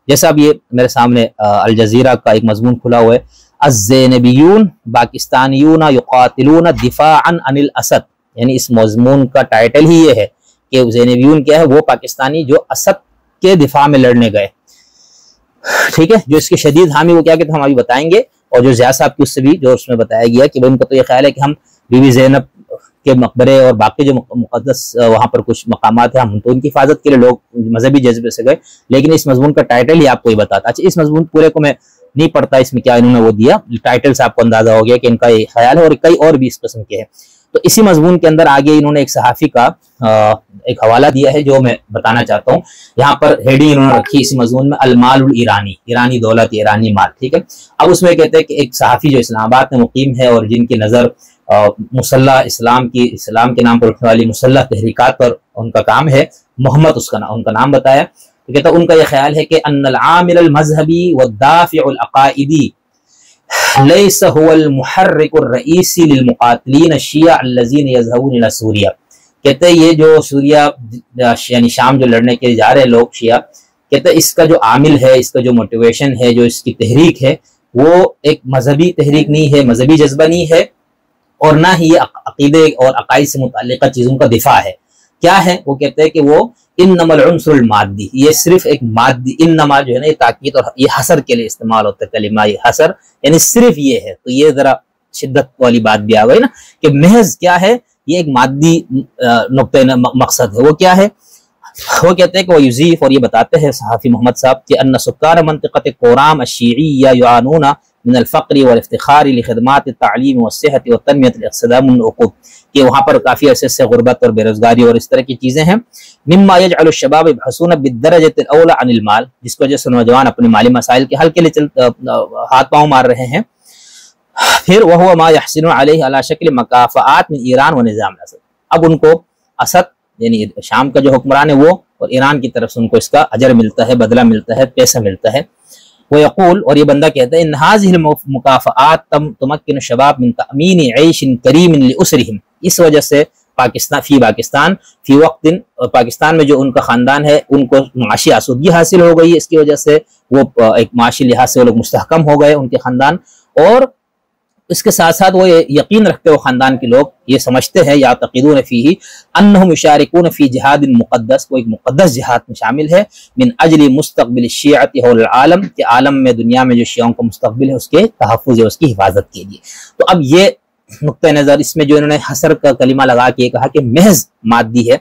جیسا اب یہ میرے سامنے الجزیرہ کا ایک مضمون کھلا ہوا ہے، الزینبیون پاکستانیون یقاتلون دفاعا عن الاسد، یعنی اس مضمون کا ٹائٹل ہی یہ ہے کہ زینبیون کیا ہے، وہ پاکستانی جو اسد کے دفاع میں لڑنے گئے، ٹھیک ہے۔ جو اس کے شدید حامی وہ کیا کہتے ہیں ہم ابھی بتائیں گے، اور جو زیاد صاحب کی اس سے بھی جو اس میں بتایا گیا کہ ان کا تو یہ خیال ہے کہ ہم بی بی زینب کے مقبرے اور باقی جو مقدس وہاں پر کچھ مقامات ہیں ہم تو ان کی حفاظت کے لیے لوگ مذہبی جذبے سے گئے، لیکن اس مضمون کا ٹائٹل ہی آپ کو یہ بتاتا۔ اچھا اس مضمون پورے کو میں نہیں پڑھتا، اس میں کیا انہوں نے وہ دیا، ٹائٹل سے آپ کو اندازہ ہو گیا کہ ان کا یہ خیال ہے، اور کئی اور بھی اس قسم کے ہیں۔ تو اسی مضمون کے اندر آگے انہوں نے ایک صحافی کا ایک حوالہ دیا ہے جو میں بتانا چاہتا ہوں۔ یہاں پر ہیڈنگ انہوں نے رکھی اسی مضمون میں المال الایرانی، ایرانی دولت، ایرانی مال، ٹھیک ہے۔ اب اس میں کہتے ہیں کہ ایک صحافی جو اسلام آباد میں مقیم ہے اور جن کی نظر مسلح اسلام کے نام پر اٹھنے والی مسلح تحریکات پر ان کا کام ہے، محمد ان کا نام بتایا، تو کہتا ان کا یہ خیال ہے کہ ان العامل المذہبی والدافع العقائدی لیس هو المحرک الرئیسی للمقاتلین الشیعہ الذین یذهبون الى سوریا۔ کہتے ہیں یہ جو سوریا یعنی شام جو لڑنے کے جا رہے لوگ شیعہ، کہتے ہیں اس کا جو عامل ہے، اس کا جو موٹیویشن ہے، جو اس کی تحریک ہے، وہ ایک مذہبی تحریک نہیں ہے، مذہبی جذبہ نہیں ہے، اور نہ ہی یہ عقیدے اور عقائد سے متعلقہ چیزوں کا دفاع ہے۔ کیا ہے؟ وہ کہتے ہیں کہ وہ انما العنصر المادی، یہ صرف ایک مادی، انما جو ہے نا یہ تاکید اور یہ حصر کے لیے استعمال ہوتا ہے کلمہ، یہ حصر یعنی صرف یہ ہے، تو یہ ذرا شدت والی بات بھی آ گئی نا کہ محض کیا ہے، یہ ایک مادی نقطہ مقصد ہے۔ وہ کیا ہے؟ وہ کہتے ہیں کہ وہ یضیف، اور یہ بتاتے ہیں صحافی محمد صاحب کہ ان سکان منطقۃ قورام الشیعیہ یعانون من الفقر والافتخار لخدمات التعلیم والصحت والتنمیۃ الاقتصاد العقود، کہ وہاں پر کافی عرصے سے غربت اور بے روزگاری اور اس طرح کی چیزیں ہیں، مما یجعل الشباب یبحثون بالدرجۃ الاولی عن المال، جس کی وجہ سے نوجوان اپنے مالی مسائل کے حل کے لیے ہاتھ پاؤں مار رہے ہیں۔ پھر وہو ما یحسن علیہ علی شکل مکافآت من ایران و نظام الاسد، اب ان کو اسد یعنی شام کا جو حکمران ہے وہ اور ایران کی طرف سے ان کو اس کا اجر ملتا ہے، بدلہ ملتا ہے، پیسہ ملتا ہے۔ وہ یقول، اور یہ بندہ کہتا ہے ان هذه المکافآت تمکن الشباب من تأمین عیش کریم لاسرهم، اس وجہ سے پاکستان فی وقت پاکستان میں جو ان کا خاندان ہے ان کو معاشی آسودگی حاصل ہو گئی ہے، اس کی وجہ سے وہ ایک معاشی لحاظ سے وہ لوگ مستحکم ہو گئے ان کے خاندان، اور اس کے ساتھ ساتھ وہ یقین رکھتے ہو خاندان کے لوگ یہ سمجھتے ہیں یعتقدون فیہ انہم یشارکون فی جہاد مقدس، وہ ایک مقدس جہاد میں شامل ہے، من اجل مستقبل الشیعۃ حول العالم، کہ عالم میں دنیا میں جو شیعوں کا مستقبل ہے اس کے تحفظ یا اس کی حفاظت کے لیے۔ تو اب یہ نقطہ نظر اس میں جو انہوں نے حصر کا کلمہ لگا کے کہا کہ محض مادی ہے،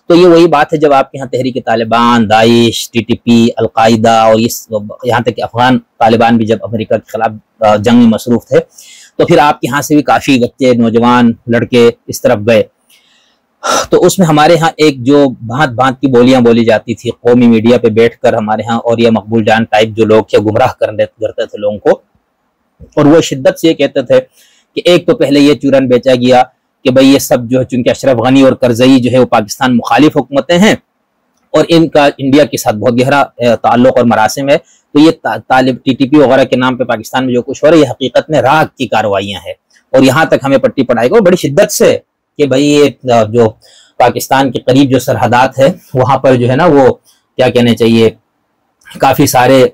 تو یہ وہی بات ہے جب آپ کے یہاں تحریک طالبان، داعش، ٹی ٹی پی، القاعدہ اور یہاں تک کہ افغان طالبان بھی جب امریکہ کے خلاف جنگ میں مصروف تھے تو پھر آپ کے یہاں سے بھی کافی بچے، نوجوان، لڑکے اس طرف گئے، تو اس میں ہمارے ہاں ایک جو بھانت بھانت کی بولیاں بولی جاتی تھی قومی میڈیا پہ بیٹھ کر ہمارے ہاں، اور یہ مقبول جان ٹائپ جو لوگ گمراہ کرتے تھے لوگوں کو، اور وہ شدت سے یہ کہتے تھے کہ ایک تو پہلے یہ چورن بیچا گیا کہ بھئی یہ سب جو ہے چونکہ اشرف غنی اور کرزئی جو ہے وہ پاکستان مخالف حکومتیں ہیں اور ان کا انڈیا کے ساتھ بہت گہرا تعلق اور مراسم ہے، تو یہ طالب ٹی ٹی پی وغیرہ کے نام پہ پاکستان میں جو کچھ ہو رہا ہے یہ حقیقت میں راگ کی کارروائیاں ہیں، اور یہاں تک ہمیں پٹی پڑھائی گئی بڑی شدت سے کہ بھئی یہ جو پاکستان کے قریب جو سرحدات ہے وہاں پر جو ہے نا وہ کیا کہنے چاہیے کافی سارے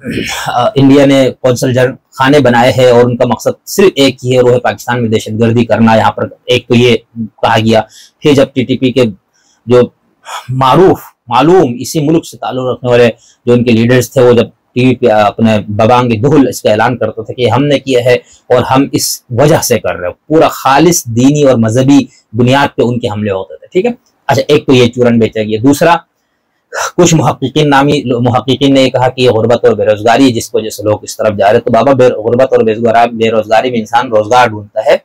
انڈیا نے قونصل خانے بنائے ہیں، اور ان کا مقصد صرف ایک ہی ہے، وہ ہے پاکستان میں دہشت گردی کرنا۔ یہاں پر ایک تو یہ کہا گیا، پھر جب ٹی ٹی پی کے جو معلوم اسی ملک سے تعلق رکھنے والے جو ان کے لیڈرز تھے وہ جب ٹی وی پہ اپنے ببانگ دہل اس کا اعلان کرتے تھے کہ ہم نے کیا ہے اور ہم اس وجہ سے کر رہے ہیں، پورا خالص دینی اور مذہبی بنیاد پہ ان کے حملے ہوتے تھے، ٹھیک ہے۔ اچھا ایک تو یہ چورن بیچا گیا، دوسرا کچھ محققین نے یہ کہا کہ یہ غربت اور بے روزگاری جس وجہ سے لوگ اس طرف جا رہے ہیں، تو بابا غربت اور بے روزگاری میں انسان روزگار ڈھونڈتا ہے،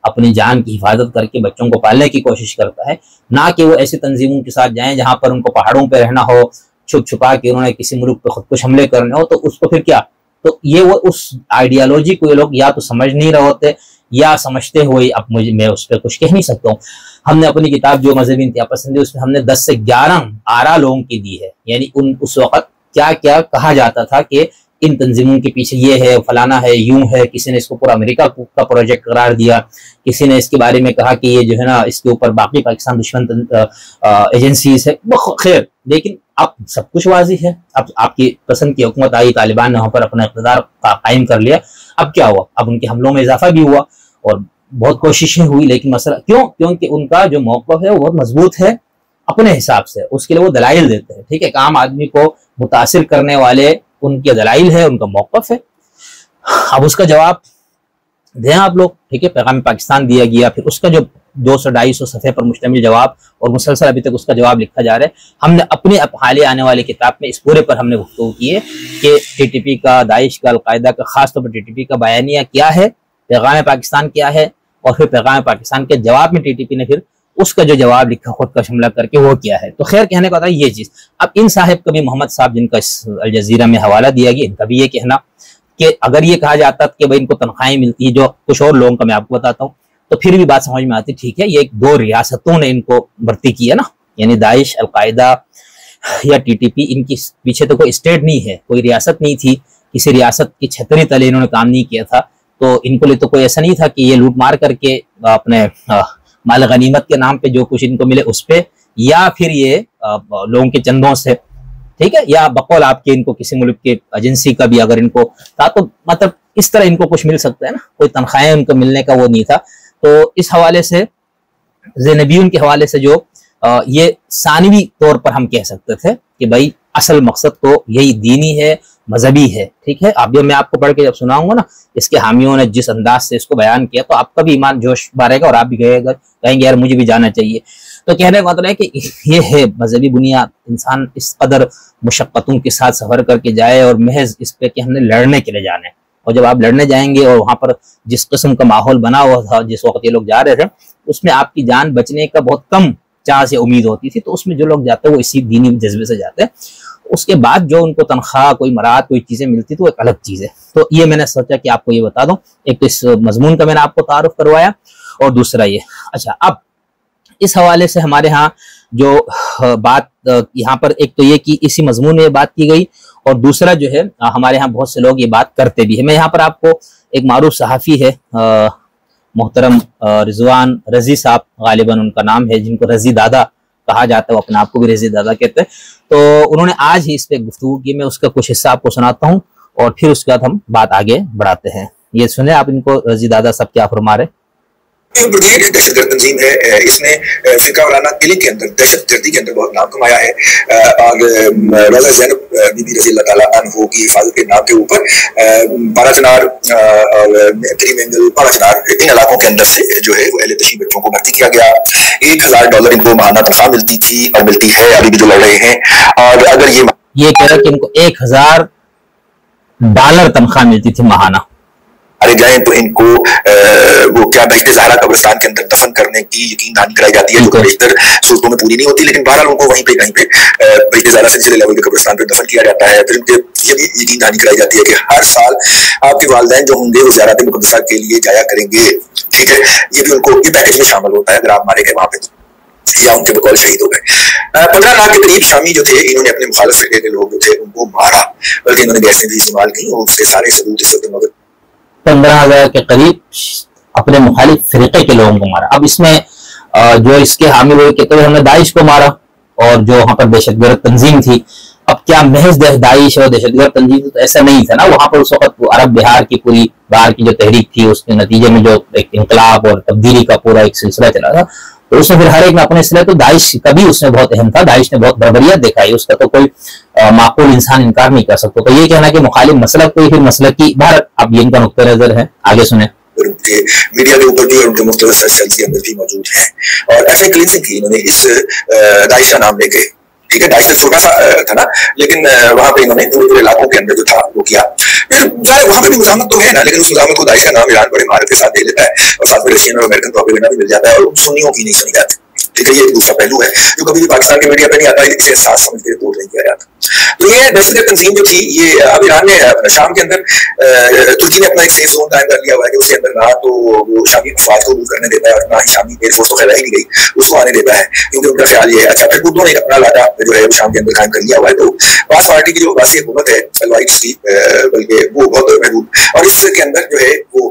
اپنی جان کی حفاظت کر کے بچوں کو پالنے کی کوشش کرتا ہے، نہ کہ وہ ایسی تنظیموں کے ساتھ جائیں جہاں پر ان کو پہاڑوں پہ رہنا ہو، چھپ چھپا کے انہوں نے کسی ملک پہ خود کچھ حملے کرنے ہو، تو اس کو پھر کیا، تو یہ وہ اس آئیڈیالوجی کو یہ لوگ یا تو سمجھ نہیں رہے ہوتے یا سمجھتے ہوئے اب میں اس پہ کچھ کہہ نہیں سکتا ہوں۔ ہم نے اپنی کتاب جو مذہبی انتہا پسندی اس میں ہم نے 10 سے 11 آرا لوگوں کی دی ہے، یعنی اس وقت کیا کیا کہا جاتا تھا کہ ان تنظیموں کے پیچھے یہ ہے، فلانا ہے، یوں ہے، کسی نے اس کو پورا امریکہ کا پروجیکٹ قرار دیا، کسی نے اس کے بارے میں کہا کہ یہ جو ہے نا اس کے اوپر باقی پاکستان دشمن ایجنسیز ہے، خیر، لیکن اب سب کچھ واضح ہے. اب آپ کی پسند کی حکومت آئی, طالبان نے وہاں پر اپنا اقتدار قائم کر لیا. اب کیا ہوا؟ اب ان کے حملوں میں اضافہ بھی ہوا اور بہت کوششیں ہوئی, لیکن مسئلہ کیوں؟ کیونکہ ان کا جو موقف ہے وہ بہت مضبوط ہے اپنے حساب سے. اس کے لیے وہ دلائل دیتے ہیں. ٹھیک ہے, ایک عام آدمی کو متاثر کرنے والے ان کے دلائل ہے, ان کا موقف ہے. اب اس کا جواب دیں آپ لوگ. ٹھیک ہے, پیغام پاکستان دیا گیا, پھر اس کا جو 200-250 صفحے پر مشتمل جواب, اور مسلسل ابھی تک اس کا جواب لکھا جا رہا ہے. ہم نے اپنے حالیہ آنے والی کتاب میں اس پورے پر ہم نے گفتگو کی ہے کہ ٹی ٹی پی کا, داعش کا, القاعدہ کا, خاص طور پر ٹی ٹی پی کا بیانیہ کیا ہے, پیغام پاکستان کیا ہے, اور پھر پیغام پاکستان کے جواب میں ٹی ٹی پی نے پھر اس کا جو جواب لکھا خود کا شملہ کر کے وہ کیا ہے. تو خیر, کہنے کا ہوتا ہے یہ چیز. اب ان صاحب کا بھی, محمد صاحب جن کا اس الجزیرہ میں حوالہ دیا گیا, ان کا بھی یہ کہنا کہ اگر یہ کہا جاتا کہ بھائی ان کو تنخواہیں ملتی ہیں, جو کچھ اور لوگوں کا میں آپ کو بتاتا ہوں, تو پھر بھی بات سمجھ میں آتی. ٹھیک ہے, یہ 2 ریاستوں نے ان کو بھرتی کی ہے نا, یعنی داعش, القاعدہ یا ٹی ٹی پی, ان کی پیچھے تو کوئی اسٹیٹ نہیں ہے, کوئی ریاست نہیں تھی, کسی ریاست کی چھتری تلے انہوں نے کام نہیں کیا تھا. تو ان کو لیے تو کوئی ایسا نہیں تھا کہ یہ لوٹ مار کر کے اپنے مال غنیمت کے نام پہ جو کچھ ان کو ملے اس پہ, یا پھر یہ لوگوں کے چندوں سے, ٹھیک ہے, یا بقول آپ کے ان کو کسی ملک کے ایجنسی کا بھی اگر ان کو تھا تو مطلب اس طرح ان کو کچھ مل سکتا ہے نا, کوئی تنخواہیں ان کو ملنے کا وہ نہیں تھا. تو اس حوالے سے زینبیون کے حوالے سے جو یہ ثانوی طور پر ہم کہہ سکتے تھے کہ بھائی اصل مقصد تو یہی دینی ہے, مذہبی ہے. ٹھیک ہے, اب میں آپ کو پڑھ کے جب سناؤں گا نا اس کے حامیوں نے جس انداز سے اس کو بیان کیا, تو آپ کا بھی ایمان جوش بھرے گا اور آپ بھی کہیں گے یار مجھے بھی جانا چاہیے. تو کہنے کا مطلب ہے کہ یہ ہے مذہبی بنیاد, انسان اس قدر مشقتوں کے ساتھ سفر کر کے جائے اور محض اس پہ کہ ہم نے لڑنے کے لیے جانے, اور جب آپ لڑنے جائیں گے اور وہاں پر جس قسم کا ماحول بنا ہوا تھا جس وقت یہ لوگ جا رہے تھے, اس میں آپ کی جان بچنے کا بہت کم چانس سے امید ہوتی تھی. تو اس میں جو لوگ جاتے ہیں وہ اسی دینی جذبے سے جاتے ہیں. اس کے بعد جو ان کو تنخواہ, کوئی مراد, کوئی چیزیں ملتی تو ایک الگ چیز ہے. تو یہ میں نے سوچا کہ آپ کو یہ بتا دوں. ایک تو اس مضمون کا میں نے آپ کو تعارف کروایا, اور دوسرا یہ. اچھا, اب اس حوالے سے ہمارے ہاں جو بات یہاں پر ایک تو یہ کہ اسی مضمون میں یہ بات کی گئی, اور دوسرا جو ہے ہمارے ہاں بہت سے لوگ یہ بات کرتے بھی ہیں. میں یہاں پر آپ کو ایک معروف صحافی ہے محترم رضوان رضی صاحب, غالباً ان کا نام ہے, جن کو رضی دادا کہا جاتا ہے, وہ اپنے آپ کو بھی رضی دادا کہتے ہیں. تو انہوں نے آج ہی اس پہ گفتگو کی. میں اس کا کچھ حصہ آپ کو سناتا ہوں اور پھر اس کے بعد ہم بات آگے بڑھاتے ہیں. یہ سنیں آپ ان کو رضی دادا صاحب کیا فرما رہے. بریگیڈ دہشت گرد تنظیم ہے, اس نے فرقہ وارانہ کلنگ کے اندر, دہشت گردی کے اندر بہت نام کمایا ہے. اور روضہ زینب بی بی رضی اللہ تعالیٰ عنہ کی حفاظت کے نام کے اوپر بارہ چنار اور کری منگل, بارہ چنار, ان علاقوں کے اندر سے جو ہے وہ اہل تشیع بچوں کو بھرتی کیا گیا. $1000 ان کو ماہانہ تنخواہ ملتی تھی اور ملتی ہے ابھی بھی جو لڑ رہے ہیں. اور اگر یہ کہہ رہا کہ ان کو $1000 تنخواہ ملتی تھی ماہانہ, جائیں تو ان کو وہ کیا بہشت زہرا قبرستان کے اندر دفن کرنے کی یقین دہانی کرائی جاتی ہے, جو بیشتر صورتوں میں پوری نہیں ہوتی, لیکن بہرحال ان کو وہیں پہ کہیں پہ بہشت زہرا سلسلے لیول کے قبرستان پہ دفن کیا جاتا ہے. پھر ان کے یہ بھی یقین دہانی کرائی جاتی ہے کہ ہر سال آپ کے والدین جو ہوں گے وہ زیارت مقدسہ کے لیے جایا کریں گے. ٹھیک ہے, یہ بھی ان کو یہ پیکج میں شامل ہوتا ہے اگر آپ مارے گئے وہاں پہ یا ان کے بقول شہید ہو گئے. 15 لاکھ کے قریب شامی جو تھے, انہوں نے اپنے مخالف فرقے کے لوگ جو تھے ان کو مارا, بلکہ انہوں نے گیسیں بھی استعمال کی, اور اس کے سارے ثبوت اس وقت مگر 15,000 کے قریب اپنے مخالف فرقے کے لوگوں کو مارا. اب اس میں جو اس کے حامی ہوئے کہ ہم نے داعش کو مارا, اور جو وہاں پر دہشت گرد تنظیم تھی. اب کیا محض داعش اور دہشت گرد تنظیم تو ایسا نہیں تھا نا, وہاں پر اس وقت عرب بہار کی پوری بہار کی جو تحریک تھی اس کے نتیجے میں جو ایک انقلاب اور تبدیلی کا پورا ایک سلسلہ چلا تھا, تو اس میں پھر ہر ایک میں اپنے سلسلے, تو داعش کا بھی اس میں بہت اہم تھا. داعش نے بہت بربریت دکھائی, اس کا تو کوئی معقول انسان انکار نہیں کر سکتا. تو یہ کہنا کہ مخالف مسلک کوئی پھر مسلک کی باہر, اب یہ ان کا نقطہ نظر ہے, آگے سنیں. میڈیا کے اوپر بھی اور ان کے مختلف سرچ کے اندر بھی موجود ہیں. اور ایف اے کلینسنگ کی انہوں نے اس داعش کا نام لے کے, ٹھیک ہے, داعش تو چھوٹا سا تھا نا, لیکن وہاں پہ انہوں نے پورے علاقوں کے اندر جو تھا وہ کیا. پھر وہاں پہ بھی مزاحمت تو ہے نا, لیکن اس مزاحمت کو داعش کا نام ایران بڑے مہارت کے ساتھ دے لیتا ہے, اور ساتھ میں رشین اور امریکن پروپیگنڈا بھی مل جاتا ہے, اور سنیوں کی نہیں سنی جاتی. ٹھیک ہے, یہ ایک دوسرا پہلو ہے جو کبھی بھی پاکستان کے میڈیا پہ نہیں آتا, اسے احساس سمجھ کے رپورٹ نہیں کیا جاتا. تو یہ دہشت گرد تنظیم جو تھی, یہ اب ایران نے شام کے اندر ترکی نے اپنا ایک سیف زون قائم کر لیا ہوا ہے کہ اس کے اندر نہ تو وہ شامی افواج کو دور کرنے دیتا ہے, اور نہ ہی شامی ایئر فورس تو خیر ہی نہیں گئی اس کو آنے دیتا ہے, کیونکہ ان کا خیال یہ ہے. اچھا, پھر خودوں نے اپنا علاقہ جو ہے شام کے اندر قائم کر لیا ہوا ہے. تو باس پارٹی کی جو باسی حکومت ہے الوائٹس کی, بلکہ وہ بہت محدود, اور اس کے اندر جو ہے وہ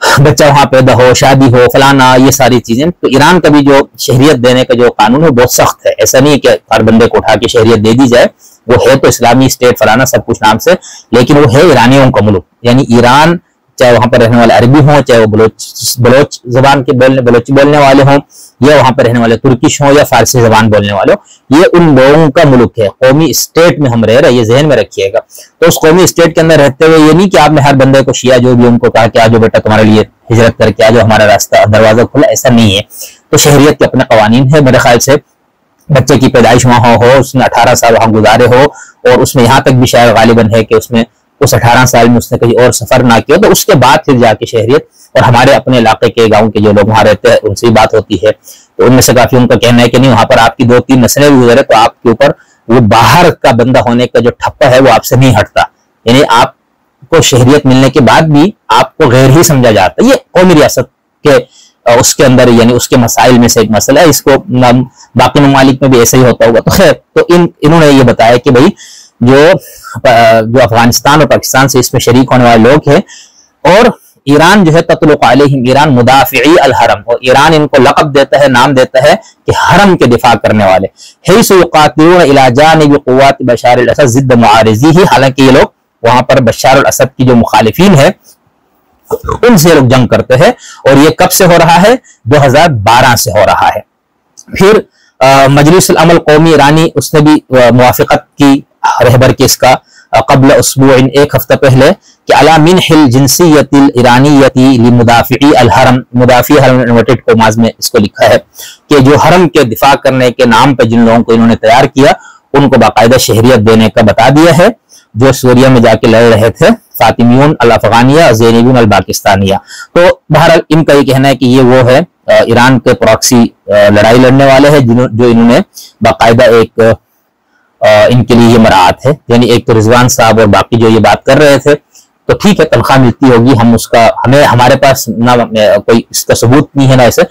بچہ وہاں پیدا ہو، شادی ہو، فلانا، یہ ساری چیزیں. تو ایران کا بھی جو شہریت دینے کا جو قانون ہے بہت سخت ہے. ایسا نہیں ہے کہ ہر بندے کو اٹھا کے شہریت دے دی جائے. وہ ہے تو اسلامی اسٹیٹ فلانا سب کچھ نام سے، لیکن وہ ہے ایرانیوں کا ملک. یعنی ایران، چاہے وہاں پر رہنے والے عربی ہوں، چاہے وہ بلوچ زبان کے بلوچی بولنے والے ہوں، یا وہاں پر رہنے والے ترکش ہوں یا فارسی زبان بولنے والے ہوں، یہ ان لوگوں کا ملک ہے. قومی اسٹیٹ میں ہم رہ رہے ہیں، یہ ذہن میں رکھیے گا. تو اس قومی اسٹیٹ کے اندر رہتے ہوئے یہ نہیں کہ آپ نے ہر بندے کو شیعہ جو بھی ان کو کہا کہ آجو بیٹا تمہارے لیے ہجرت کر کے آجو، ہمارا راستہ دروازہ کھلا، ایسا نہیں ہے. تو شہریت کے اپنے قوانین ہے. میرے خیال سے بچے کی پیدائش وہاں ہو، اس نے 18 سال وہاں گزارے ہو، اور اس میں یہاں تک بھی شاید غالباً ہے کہ اس میں اس 18 سال میں اس نے کہیں اور سفر نہ کیا، تو اس کے بعد پھر جا کے شہریت. اور ہمارے اپنے علاقے کے گاؤں کے جو لوگ وہاں رہتے ہیں ان سے بات ہوتی ہے، تو ان میں سے کافی ان کا کہنا ہے کہ نہیں، وہاں پر آپ کی 2-3 نسلیں بھی گزرے تو آپ کے اوپر وہ باہر کا بندہ ہونے کا جو ٹھپا ہے وہ آپ سے نہیں ہٹتا. یعنی آپ کو شہریت ملنے کے بعد بھی آپ کو غیر ہی سمجھا جاتا ہے. یہ قومی ریاست کے اس کے اندر یعنی اس کے مسائل میں سے ایک مسئلہ ہے. اس کو باقی ممالک میں بھی ایسا ہی ہوتا ہوگا. تو خیر، تو انہوں نے یہ بتایا کہ بھائی جو افغانستان اور پاکستان سے اس میں شریک ہونے والے لوگ ہیں، اور ایران جو ہے تطلق علیہم، ایران مدافعی الحرم، اور ایران ان کو لقب دیتا ہے، نام دیتا ہے کہ حرم کے دفاع کرنے والے. حیث یقاتلون الی جانب قوات بشار الاسد ضد معارضیہ، حالانکہ یہ لوگ وہاں پر بشار الاسد کی جو مخالفین ہے ان سے لوگ جنگ کرتے ہیں. اور یہ کب سے ہو رہا ہے؟ 2012 سے ہو رہا ہے. پھر مجلس العمل قومی ایرانی اس نے بھی موافقت کی رہبر کے اس کا قبل اسبوع، ایک ہفتہ پہلے، کہ علی منح الجنسیت الایرانیت لمدافعی الحرم، مدافعی حرم انورٹڈ کوماز میں اس کو لکھا ہے کہ جو حرم کے دفاع کرنے کے نام پہ جن لوگوں کو انہوں نے تیار کیا ان کو باقاعدہ شہریت دینے کا بتا دیا ہے، جو سوریا میں جا کے لڑ رہے تھے، فاطمیون الافغانیہ، زینبیون الپاکستانیہ. تو بہرحال ان کا یہ کہنا ہے کہ یہ وہ ہے ایران کے پراکسی لڑائی لڑنے والے ہیں جو انہوں نے باقاعدہ ایک ان کے لیے یہ مراعات ہے. یعنی ایک تو رضوان صاحب اور باقی جو یہ بات کر رہے تھے، تو ٹھیک ہے تنخواہ ملتی ہوگی، ہمارے پاس نہ کوئی اس کا ثبوت نہیں ہے، نہ ایسے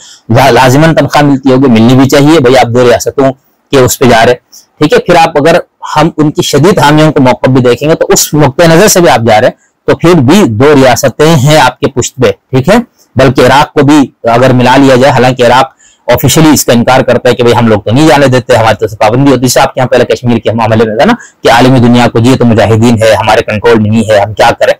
لازماً تنخواہ ملتی ہوگی، ملنی بھی چاہیے. بھائی آپ 2 ریاستوں کے اس پہ جا رہے، ٹھیک ہے. پھر آپ اگر ہم ان کی شدید حامیوں کو موقع بھی دیکھیں گے تو اس نقطۂ نظر سے بھی آپ جا رہے تو پھر بھی 2 ریاستیں ہیں آپ کے پشت پہ، ٹھیک ہے. بلکہ عراق کو بھی اگر ملا لیا جائے، حالانکہ عراق آفیشلی اس کا انکار کرتا ہے کہ بھئی ہم لوگ تو نہیں جانے دیتے، ہماری طرف سے پابندی ہوتی ہے. آپ کے یہاں پہلے کشمیر کے معاملے میں تھا نا کہ عالمی دنیا کو جی تو مجاہدین ہے، ہمارے کنٹرول میں نہیں ہے، ہم کیا کریں.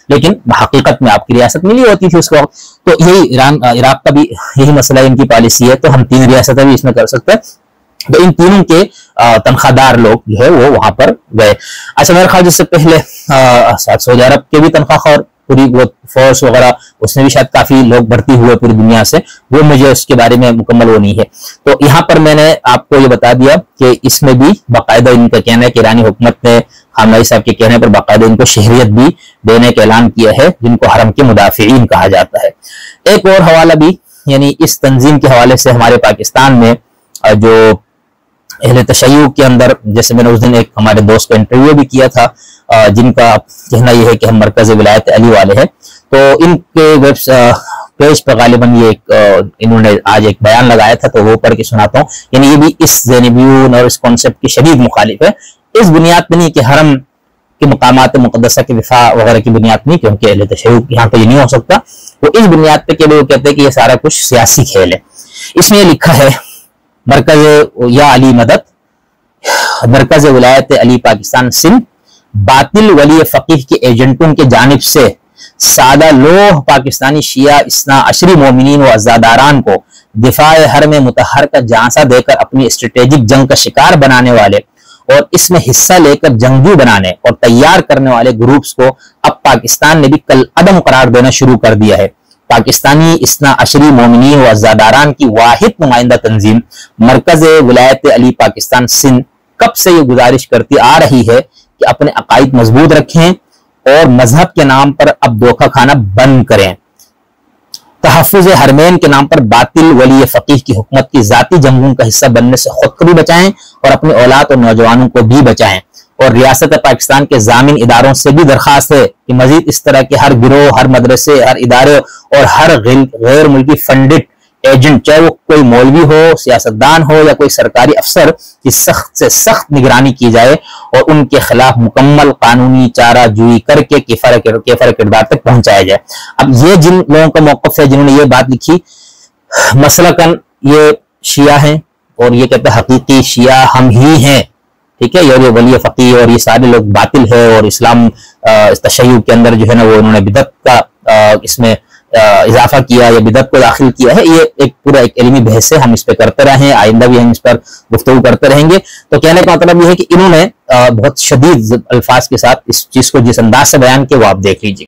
لیکن حقیقت میں آپ کی ریاست ملی ہوتی تھی اس وقت. تو یہی عراق کا بھی یہی مسئلہ ان کی پالیسی ہے. تو ہم 3 ریاستیں بھی اس میں کر سکتے ہیں. تو ان تینوں کے تنخواہ دار لوگ جو ہے وہ وہاں پر گئے. اچھا، میرے خیال جس سے پہلے سعودی عرب کے بھی تنخواہ پوری وہ فورس وغیرہ اس میں بھی شاید کافی لوگ بھرتی ہوئے پوری دنیا سے، وہ مجھے اس کے بارے میں مکمل وہ نہیں ہے. تو یہاں پر میں نے آپ کو یہ بتا دیا کہ اس میں بھی باقاعدہ ان کا کہنا ہے کہ ایرانی حکومت نے خامنئی صاحب کے کہنے پر باقاعدہ ان کو شہریت بھی دینے کا اعلان کیا ہے، جن کو حرم کے مدافعین کہا جاتا ہے. ایک اور حوالہ بھی یعنی اس تنظیم کے حوالے سے ہمارے پاکستان میں جو اہل تشیع کے اندر، جیسے میں نے اس دن ایک ہمارے دوست کا انٹرویو بھی کیا تھا، جن کا کہنا یہ ہے کہ ہم مرکز ولایت علی والے ہیں. تو ان کے ویب پیج پر غالباً یہ انہوں نے آج ایک بیان لگایا تھا، تو وہ پڑھ کے سناتا ہوں. یعنی یہ بھی اس زینبیون اور اس کانسیپٹ کی شدید مخالف ہے. اس بنیاد پہ نہیں کہ حرم کے مقامات مقدسہ کے دفاع وغیرہ کی بنیاد نہیں، کیونکہ اہل تشیع یہاں پہ یہ نہیں ہو سکتا. وہ اس بنیاد پہ کہ وہ کہتے ہیں کہ یہ سارا کچھ سیاسی کھیل ہے. اس میں یہ لکھا ہے، مرکز یا علی مدد، مرکز ولایت علی پاکستان سندھ باطل ولی فقیہ کے ایجنٹوں کے جانب سے سادہ لوح پاکستانی شیعہ اثنا عشری مومنین و عزاداران کو دفاع حرم مطہر کا جانسا دے کر اپنی اسٹریٹجک جنگ کا شکار بنانے والے اور اس میں حصہ لے کر جنگجو بنانے اور تیار کرنے والے گروپس کو اب پاکستان نے بھی کل عدم قرار دینا شروع کر دیا ہے. پاکستانی اثنا عشری مومنین و عزاداران کی واحد نمائندہ تنظیم مرکز ولایت علی پاکستان سندھ کب سے یہ گزارش کرتی آ رہی ہے کہ اپنے عقائد مضبوط رکھیں اور مذہب کے نام پر اب دھوکہ کھانا بند کریں. تحفظ حرمین کے نام پر باطل ولی فقیہ کی حکومت کی ذاتی جنگوں کا حصہ بننے سے خود کو بھی بچائیں اور اپنے اولاد اور نوجوانوں کو بھی بچائیں. اور ریاست پاکستان کے ضامن اداروں سے بھی درخواست ہے کہ مزید اس طرح کے ہر گروہ، ہر مدرسے، ہر ادارے اور ہر غیر ملکی فنڈڈ ایجنٹ, چاہے وہ کوئی مولوی ہو, سیاستدان ہو یا کوئی سرکاری افسر, کی سخت سے سخت نگرانی کی جائے اور ان کے خلاف مکمل قانونی چارہ جوئی کر کے کیفر کردار تک پہنچایا جائے. اب یہ جن لوگوں کا موقف ہے جنہوں نے یہ بات لکھی, مثلاً یہ شیعہ ہیں اور یہ کہتے ہیں حقیقی شیعہ ہم ہی ہیں, ٹھیک ہے, یہ ولی فقیہ اور یہ سارے لوگ باطل ہے اور اسلام تشیع کے اندر جو ہے نا وہ انہوں نے بدعت کا اس میں اضافہ کیا یا بدعت کو داخل کیا ہے. یہ ایک پورا ایک علمی بحث ہے, ہم اس پہ کرتے رہے ہیں, آئندہ بھی ہم اس پر گفتگو کرتے رہیں گے. تو کہنے کا مطلب یہ ہے کہ انہوں نے بہت شدید الفاظ کے ساتھ اس چیز کو جس انداز سے بیان کیا وہ آپ دیکھ لیجیے.